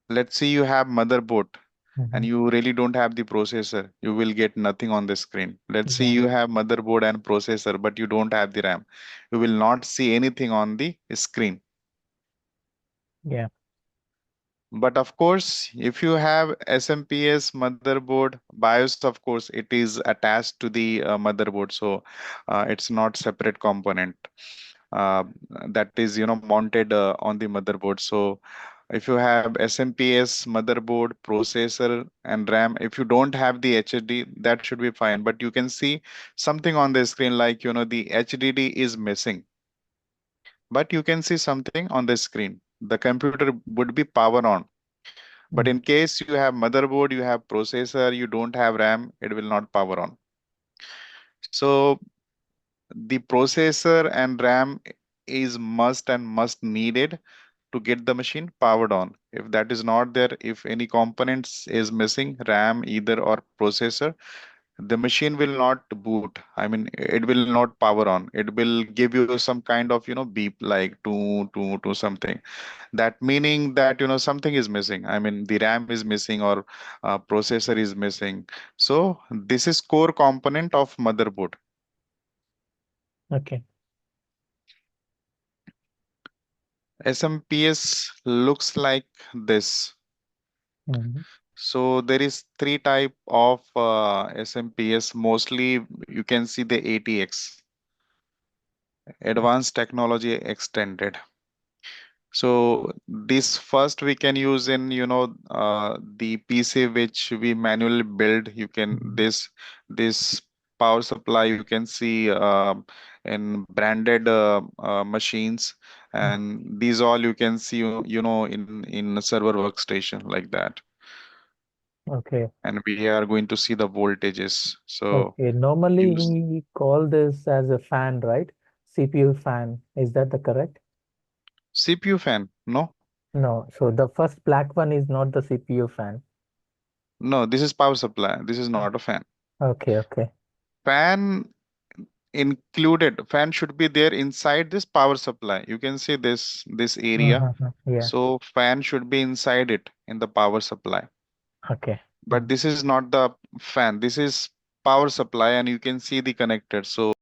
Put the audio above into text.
let's say you have motherboard and Mm-hmm. you really don't have the processor, you will get nothing on the screen. Let's say Yeah. you have motherboard and processor, but you don't have the RAM. You will not see anything on the screen. Yeah. But of course, if you have SMPS motherboard BIOS, of course, it is attached to the motherboard, so it's not separate component. Uh, that is, mounted on the motherboard. So if you have SMPS motherboard, processor, and RAM, if you don't have the HDD, that should be fine. But you can see something on the screen like, the HDD is missing, but you can see something on the screen. The computer would be power on. But Mm. in case you have motherboard, you have processor, you don't have RAM, it will not power on. So the processor and RAM is must and must needed to get the machine powered on. If that is not there, if any components is missing, RAM either or processor, the machine will not boot. I mean, it will not power on. It will give you some kind of, beep like to something. That meaning that, something is missing. I mean, the RAM is missing or processor is missing. So this is core component of motherboard. Okay. SMPS looks like this. Mm-hmm. So there is three type of SMPS. Mostly you can see the ATX, Advanced Technology Extended. So this first we can use in, the PC which we manually build. You can Mm-hmm. this power supply you can see in branded machines, and these all you can see in a server workstation like that. Okay. And we are going to see the voltages. So Okay. Normally use we call this as a fan, right? CPU fan. Is that the correct? CPU fan. No, No. So the first black one is not the CPU fan. no, this is power supply. This is not a fan. Okay. Okay. Fan included. Fan should be there inside this power supply. You can see this area. Mm-hmm. Yeah. So fan should be inside it in the power supply. Okay. But this is not the fan. This is power supply, and you can see the connector. So